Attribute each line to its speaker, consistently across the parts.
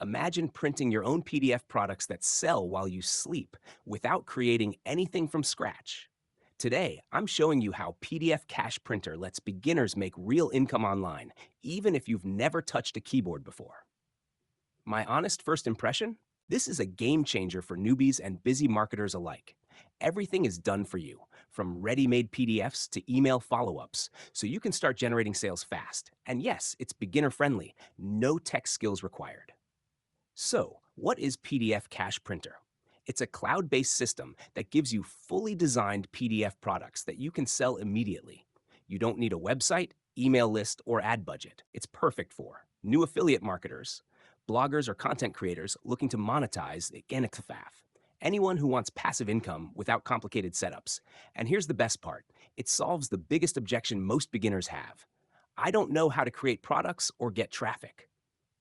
Speaker 1: Imagine printing your own PDF products that sell while you sleep without creating anything from scratch. Today, I'm showing you how PDF Cash Printer lets beginners make real income online, even if you've never touched a keyboard before. My honest first impression? This is a game changer for newbies and busy marketers alike. Everything is done for you, from ready-made PDFs to email follow-ups, so you can start generating sales fast. And yes, it's beginner-friendly, no tech skills required. So, what is PDF Cash Printer? It's a cloud-based system that gives you fully designed PDF products that you can sell immediately. You don't need a website, email list, or ad budget. It's perfect for new affiliate marketers, bloggers or content creators looking to monetize Ganexafaf, anyone who wants passive income without complicated setups. And here's the best part. It solves the biggest objection most beginners have. I don't know how to create products or get traffic.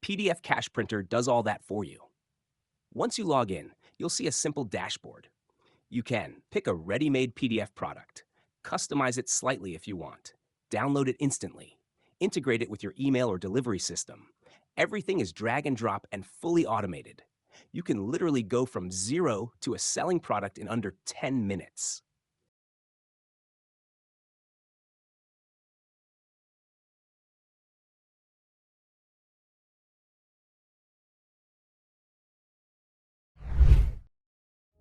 Speaker 1: PDF Cash Printer does all that for you. Once you log in, you'll see a simple dashboard. You can pick a ready-made PDF product, customize it slightly if you want, download it instantly, integrate it with your email or delivery system. Everything is drag and drop and fully automated. You can literally go from zero to a selling product in under 10 minutes.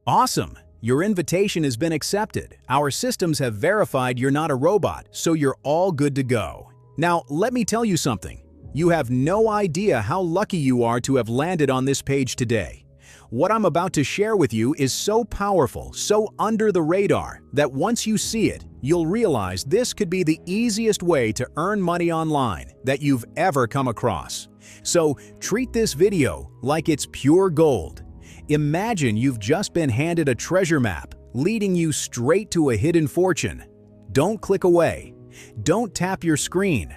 Speaker 2: Awesome! Your invitation has been accepted. Our systems have verified you're not a robot, so you're all good to go. Now, let me tell you something. You have no idea how lucky you are to have landed on this page today. What I'm about to share with you is so powerful, so under the radar, that once you see it, you'll realize this could be the easiest way to earn money online that you've ever come across. So treat this video like it's pure gold. Imagine you've just been handed a treasure map, leading you straight to a hidden fortune. Don't click away. Don't tap your screen.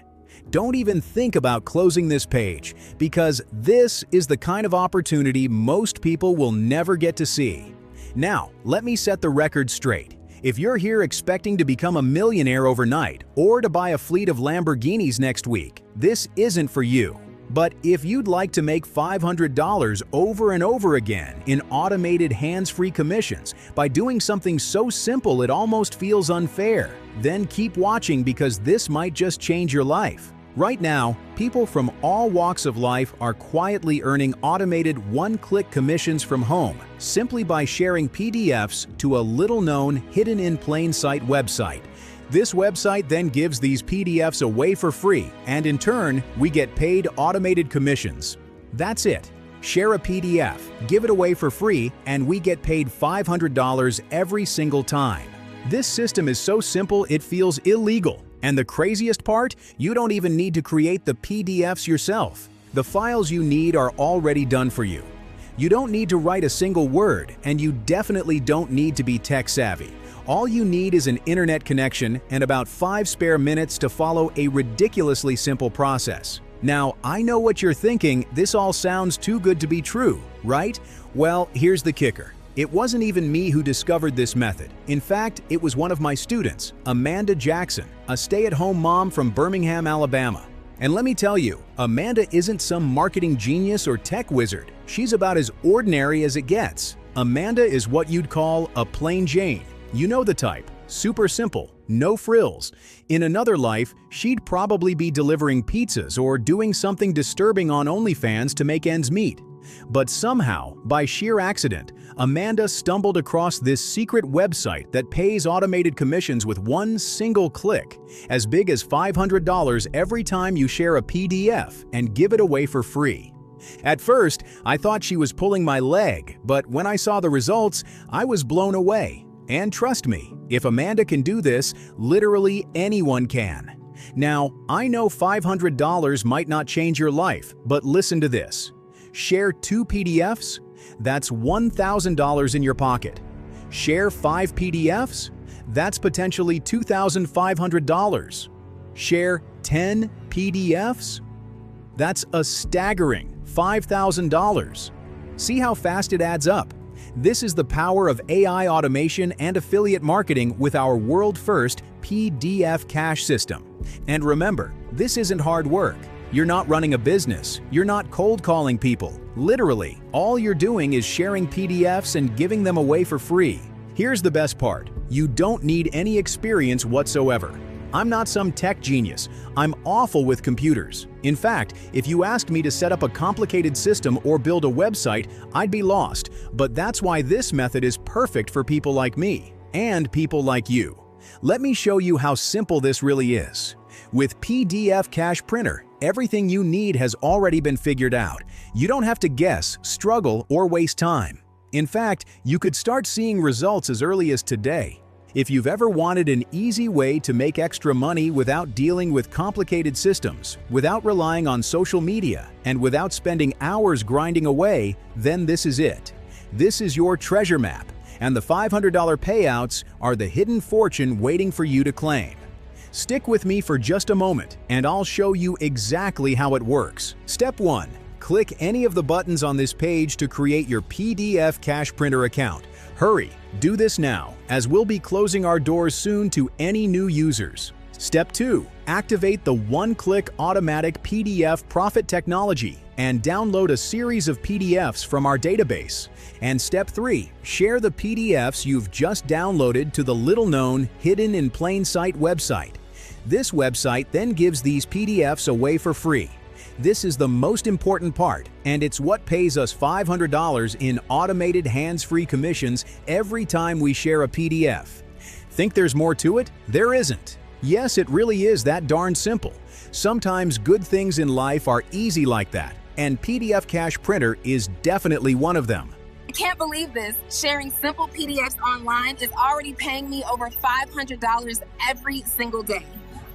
Speaker 2: Don't even think about closing this page, because this is the kind of opportunity most people will never get to see. Now, let me set the record straight. If you're here expecting to become a millionaire overnight or to buy a fleet of Lamborghinis next week, this isn't for you. But if you'd like to make $500 over and over again in automated hands-free commissions by doing something so simple it almost feels unfair, then keep watching, because this might just change your life. Right now, people from all walks of life are quietly earning automated one-click commissions from home simply by sharing PDFs to a little-known, hidden-in-plain-sight website. This website then gives these PDFs away for free, and in turn, we get paid automated commissions. That's it. Share a PDF, give it away for free, and we get paid $500 every single time. This system is so simple it feels illegal. And the craziest part? You don't even need to create the PDFs yourself. The files you need are already done for you. You don't need to write a single word, and you definitely don't need to be tech-savvy. All you need is an internet connection and about 5 spare minutes to follow a ridiculously simple process. Now, I know what you're thinking, this all sounds too good to be true, right? Well, here's the kicker. It wasn't even me who discovered this method. In fact, it was one of my students, Amanda Jackson, a stay-at-home mom from Birmingham, Alabama. And let me tell you, Amanda isn't some marketing genius or tech wizard. She's about as ordinary as it gets. Amanda is what you'd call a plain Jane. You know the type. Super simple, no frills. In another life, she'd probably be delivering pizzas or doing something disturbing on OnlyFans to make ends meet. But somehow, by sheer accident, Amanda stumbled across this secret website that pays automated commissions with one single click, as big as $500 every time you share a PDF and give it away for free. At first, I thought she was pulling my leg, but when I saw the results, I was blown away. And trust me, if Amanda can do this, literally anyone can. Now, I know $500 might not change your life, but listen to this. Share 2 PDFs? That's $1,000 in your pocket. Share 5 PDFs? That's potentially $2,500. Share 10 PDFs? That's a staggering $5,000. See how fast it adds up? This is the power of AI automation and affiliate marketing with our world-first PDF Cash system. And remember, this isn't hard work. You're not running a business. You're not cold calling people. Literally, all you're doing is sharing PDFs and giving them away for free. Here's the best part. You don't need any experience whatsoever. I'm not some tech genius. I'm awful with computers. In fact, if you asked me to set up a complicated system or build a website, I'd be lost. But that's why this method is perfect for people like me and people like you. Let me show you how simple this really is. With PDF Cash Printer, everything you need has already been figured out. You don't have to guess, struggle, or waste time. In fact, you could start seeing results as early as today. If you've ever wanted an easy way to make extra money without dealing with complicated systems, without relying on social media, and without spending hours grinding away, then this is it. This is your treasure map, and the $500 payouts are the hidden fortune waiting for you to claim. Stick with me for just a moment, and I'll show you exactly how it works. Step 1. Click any of the buttons on this page to create your PDF Cash Printer account. Hurry, do this now, as we'll be closing our doors soon to any new users. Step 2. Activate the one-click automatic PDF Profit technology and download a series of PDFs from our database. And Step 3. Share the PDFs you've just downloaded to the little-known Hidden in Plain Sight website. This website then gives these PDFs away for free. This is the most important part, and it's what pays us $500 in automated hands-free commissions every time we share a PDF. Think there's more to it? There isn't. Yes, it really is that darn simple. Sometimes good things in life are easy like that, and PDF Cash Printer is definitely one of them.
Speaker 3: I can't believe this. Sharing simple PDFs online is already paying me over $500 every single day.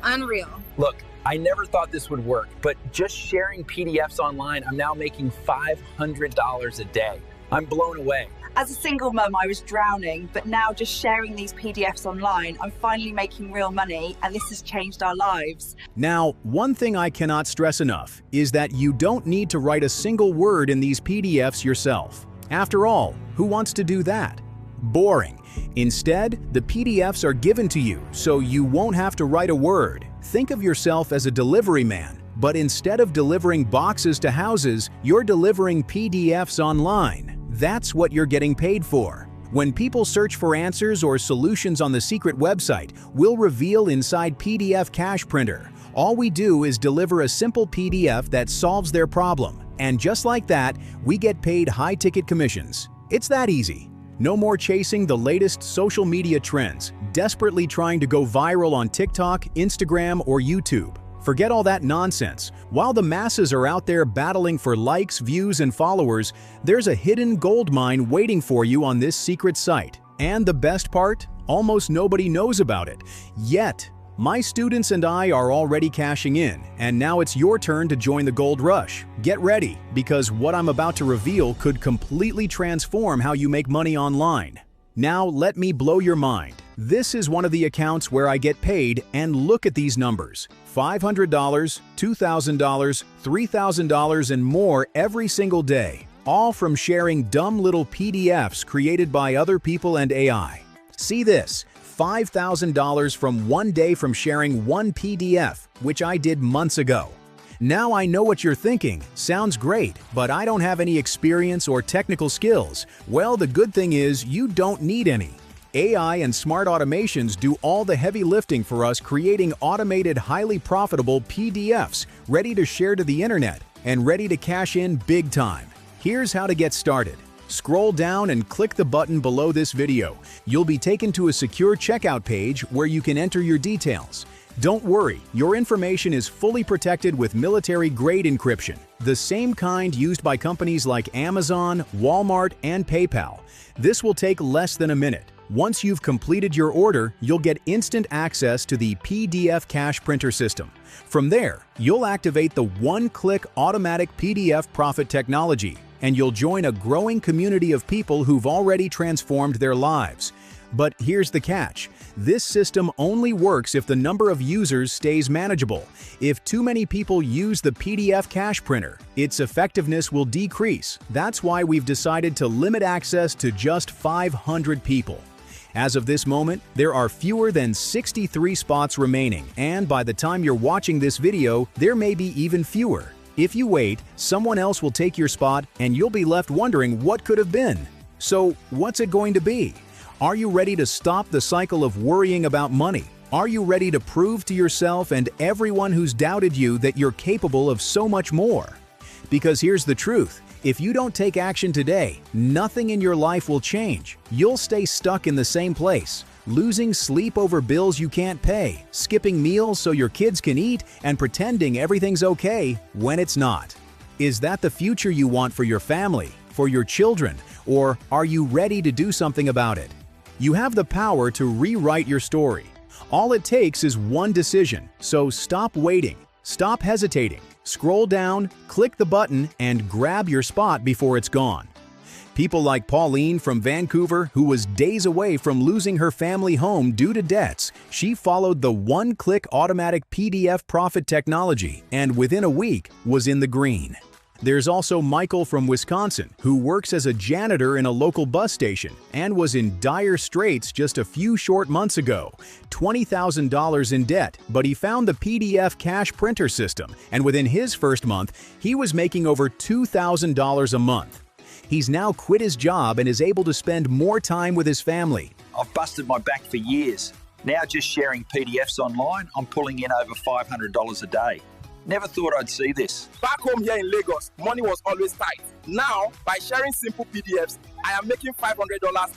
Speaker 3: Unreal.
Speaker 4: Look, I never thought this would work, but just sharing PDFs online, I'm now making $500 a day. I'm blown away.
Speaker 5: As a single mum, I was drowning, but now just sharing these PDFs online, I'm finally making real money, and this has changed our lives.
Speaker 2: Now, one thing I cannot stress enough is that you don't need to write a single word in these PDFs yourself. After all, who wants to do that? Boring. Instead, the PDFs are given to you, so you won't have to write a word. Think of yourself as a delivery man, but instead of delivering boxes to houses, you're delivering PDFs online. That's what you're getting paid for. When people search for answers or solutions on the secret website, we'll reveal inside PDF Cash Printer. All we do is deliver a simple PDF that solves their problem. And just like that, we get paid high-ticket commissions. It's that easy. No more chasing the latest social media trends, desperately trying to go viral on TikTok, Instagram, or YouTube. Forget all that nonsense. While the masses are out there battling for likes, views, and followers, there's a hidden gold mine waiting for you on this secret site. And the best part? Almost nobody knows about it. Yet. My students and I are already cashing in, and now it's your turn to join the gold rush. Get ready, because what I'm about to reveal could completely transform how you make money online. Now let me blow your mind. This is one of the accounts where I get paid, and look at these numbers. $500, $2,000, $3,000 and more every single day, all from sharing dumb little PDFs created by other people and AI. See this. $5,000 from one day from sharing one PDF, which I did months ago. Now I know what you're thinking. Sounds great, but I don't have any experience or technical skills. Well, the good thing is you don't need any. AI and smart automations do all the heavy lifting for us, creating automated, highly profitable PDFs ready to share to the internet and ready to cash in big time. Here's how to get started. Scroll down and click the button below this video. You'll be taken to a secure checkout page where you can enter your details. Don't worry, your information is fully protected with military-grade encryption, the same kind used by companies like Amazon, Walmart, and PayPal. This will take less than a minute. Once you've completed your order, you'll get instant access to the PDF Cash Printer system. From there, you'll activate the one-click automatic PDF Profit technology, and you'll join a growing community of people who've already transformed their lives. But here's the catch. This system only works if the number of users stays manageable. If too many people use the PDF Cash Printer, its effectiveness will decrease. That's why we've decided to limit access to just 500 people. As of this moment, there are fewer than 63 spots remaining, and by the time you're watching this video, there may be even fewer. If you wait, someone else will take your spot and you'll be left wondering what could have been. So, what's it going to be? Are you ready to stop the cycle of worrying about money? Are you ready to prove to yourself and everyone who's doubted you that you're capable of so much more? Because here's the truth. If you don't take action today, nothing in your life will change. You'll stay stuck in the same place, losing sleep over bills you can't pay, skipping meals so your kids can eat, and pretending everything's okay when it's not. Is that the future you want for your family, for your children, or are you ready to do something about it? You have the power to rewrite your story. All it takes is one decision, so stop waiting, stop hesitating. Scroll down, click the button, and grab your spot before it's gone. People like Pauline from Vancouver, who was days away from losing her family home due to debts, she followed the one-click automatic PDF profit technology and within a week was in the green. There's also Michael from Wisconsin, who works as a janitor in a local bus station and was in dire straits just a few short months ago. $20,000 in debt, but he found the PDF cash printer system, and within his first month, he was making over $2,000 a month. He's now quit his job and is able to spend more time with his family.
Speaker 4: I've busted my back for years. Now just sharing PDFs online, I'm pulling in over $500 a day. Never thought I'd see this.
Speaker 6: Back home here in Lagos, money was always tight. Now, by sharing simple PDFs, I am making $500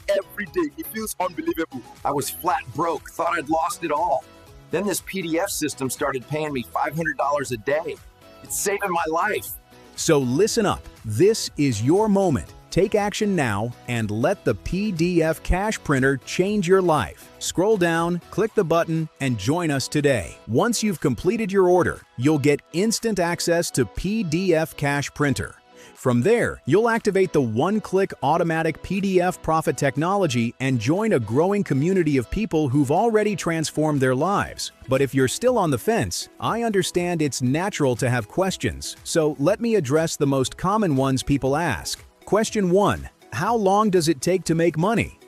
Speaker 6: every day. It feels unbelievable.
Speaker 4: I was flat broke, thought I'd lost it all. Then this PDF system started paying me $500 a day. It's saving my life.
Speaker 2: So listen up. This is your moment. Take action now and let the PDF cash printer change your life. Scroll down, click the button, and join us today. Once you've completed your order, you'll get instant access to PDF cash printer. From there, you'll activate the one-click automatic PDF profit technology and join a growing community of people who've already transformed their lives. But if you're still on the fence, I understand it's natural to have questions, so let me address the most common ones people ask. Question 1. How long does it take to make money?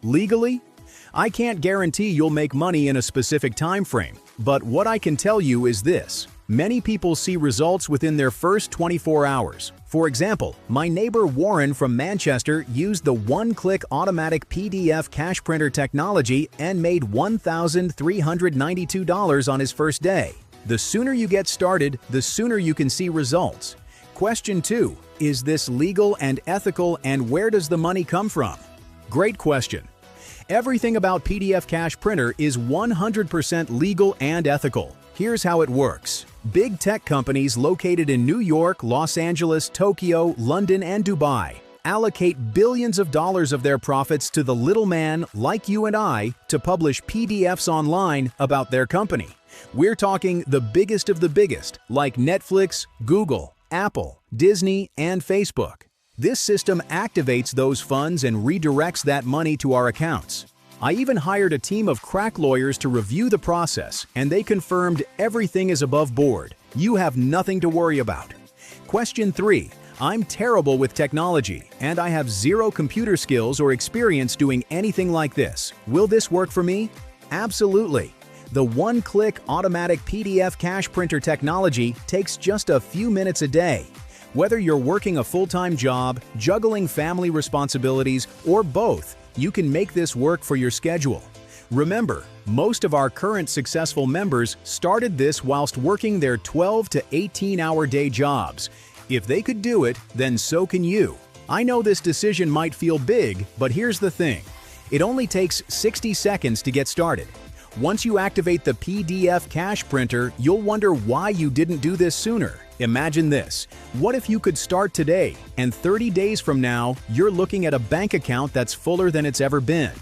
Speaker 2: Legally? I can't guarantee you'll make money in a specific time frame, but what I can tell you is this. Many people see results within their first 24 hours. For example, my neighbor Warren from Manchester used the one-click automatic PDF cash printer technology and made $1,392 on his first day. The sooner you get started, the sooner you can see results. Question 2. Is this legal and ethical, and where does the money come from? Great question. Everything about PDF Cash Printer is 100% legal and ethical. Here's how it works. Big tech companies located in New York, Los Angeles, Tokyo, London, and Dubai allocate billions of dollars of their profits to the little man like you and I to publish PDFs online about their company. We're talking the biggest of the biggest, like Netflix, Google, Apple, Disney, and Facebook. This system activates those funds and redirects that money to our accounts. I even hired a team of crack lawyers to review the process, and they confirmed everything is above board. You have nothing to worry about. Question 3. I'm terrible with technology, and I have zero computer skills or experience doing anything like this. Will this work for me? Absolutely. The one-click automatic PDF cash printer technology takes just a few minutes a day. Whether you're working a full-time job, juggling family responsibilities, or both, you can make this work for your schedule. Remember, most of our current successful members started this whilst working their 12 to 18-hour day jobs. If they could do it, then so can you. I know this decision might feel big, but here's the thing. It only takes 60 seconds to get started. Once you activate the PDF cash printer, you'll wonder why you didn't do this sooner. Imagine this. What if you could start today, and 30 days from now, you're looking at a bank account that's fuller than it's ever been?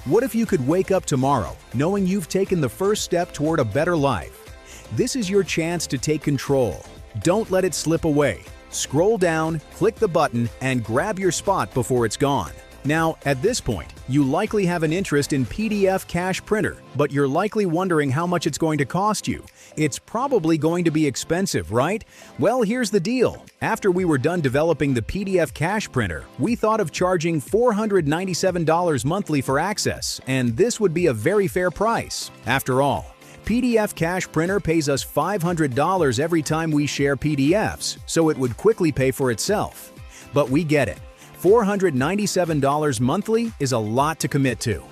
Speaker 2: What if you could wake up tomorrow, knowing you've taken the first step toward a better life? This is your chance to take control. Don't let it slip away. Scroll down, click the button, and grab your spot before it's gone. Now, at this point, you likely have an interest in PDF Cash Printer, but you're likely wondering how much it's going to cost you. It's probably going to be expensive, right? Well, here's the deal. After we were done developing the PDF Cash Printer, we thought of charging $497 monthly for access, and this would be a very fair price. After all, PDF Cash Printer pays us $500 every time we share PDFs, so it would quickly pay for itself. But we get it. $497 monthly is a lot to commit to.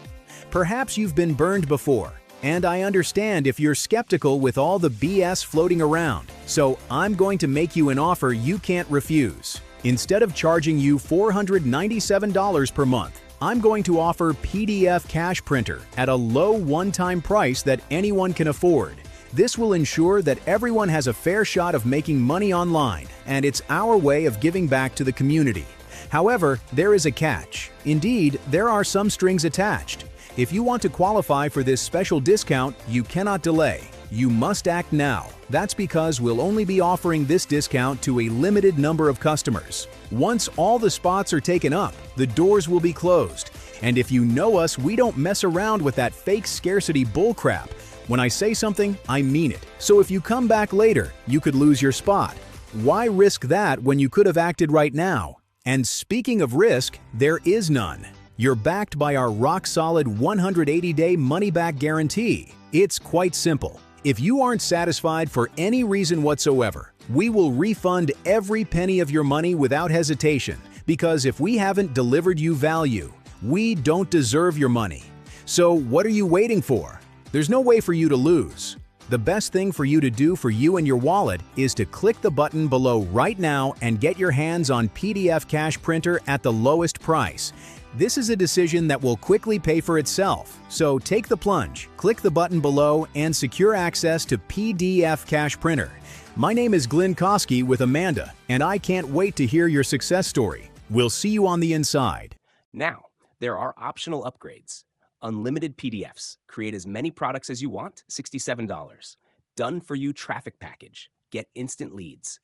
Speaker 2: Perhaps you've been burned before, and I understand if you're skeptical with all the BS floating around, so I'm going to make you an offer you can't refuse. Instead of charging you $497 per month, I'm going to offer PDF Cash Printer at a low one-time price that anyone can afford. This will ensure that everyone has a fair shot of making money online, and it's our way of giving back to the community. However, there is a catch. Indeed, there are some strings attached. If you want to qualify for this special discount, you cannot delay. You must act now. That's because we'll only be offering this discount to a limited number of customers. Once all the spots are taken up, the doors will be closed. And if you know us, we don't mess around with that fake scarcity bullcrap. When I say something, I mean it. So if you come back later, you could lose your spot. Why risk that when you could have acted right now? And speaking of risk, there is none. You're backed by our rock-solid 180-day money-back guarantee. It's quite simple. If you aren't satisfied for any reason whatsoever, we will refund every penny of your money without hesitation, because if we haven't delivered you value, we don't deserve your money. So what are you waiting for? There's no way for you to lose. The best thing for you to do for you and your wallet is to click the button below right now and get your hands on PDF Cash Printer at the lowest price. This is a decision that will quickly pay for itself, so take the plunge, click the button below, and secure access to PDF Cash Printer. My name is Glenn Kosky with Amanda, and I can't wait to hear your success story. We'll see you on the inside.
Speaker 1: Now, there are optional upgrades. Unlimited PDFs. Create as many products as you want, $67. Done for you traffic package. Get instant leads.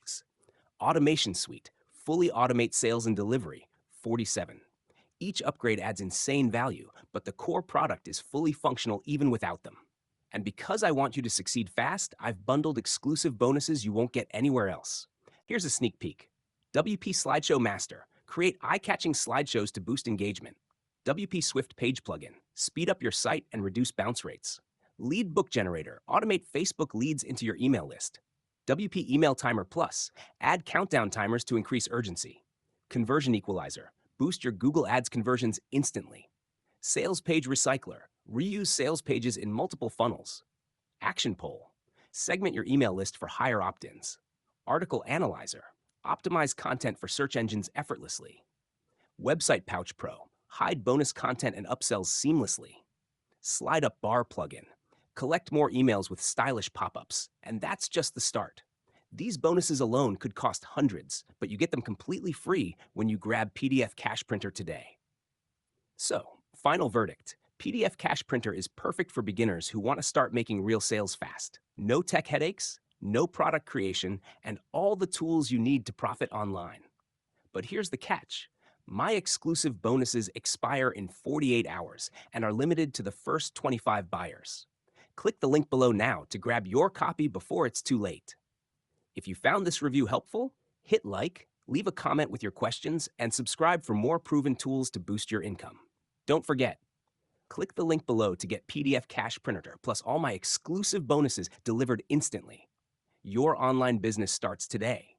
Speaker 1: Automation suite. Fully automate sales and delivery, $47. Each upgrade adds insane value, but the core product is fully functional even without them. And because I want you to succeed fast, I've bundled exclusive bonuses you won't get anywhere else. Here's a sneak peek. WP Slideshow Master. Create eye-catching slideshows to boost engagement. WP Swift Page Plugin. Speed up your site and reduce bounce rates. Lead Book Generator. Automate Facebook leads into your email list. WP Email Timer Plus. Add countdown timers to increase urgency. Conversion Equalizer. Boost your Google Ads conversions instantly. Sales Page Recycler. Reuse sales pages in multiple funnels. Action Poll. Segment your email list for higher opt-ins. Article Analyzer. Optimize content for search engines effortlessly. Website Pouch Pro. Hide bonus content and upsells seamlessly. Slide Up Bar plugin. Collect more emails with stylish pop-ups, and that's just the start. These bonuses alone could cost hundreds, but you get them completely free when you grab PDF Cash Printer today. So, final verdict. PDF Cash Printer is perfect for beginners who want to start making real sales fast. No tech headaches, no product creation, and all the tools you need to profit online. But here's the catch. My exclusive bonuses expire in 48 hours and are limited to the first 25 buyers. Click the link below now to grab your copy before it's too late. If you found this review helpful, hit like, leave a comment with your questions, and subscribe for more proven tools to boost your income. Don't forget, click the link below to get PDF Cash Printer plus all my exclusive bonuses delivered instantly. Your online business starts today.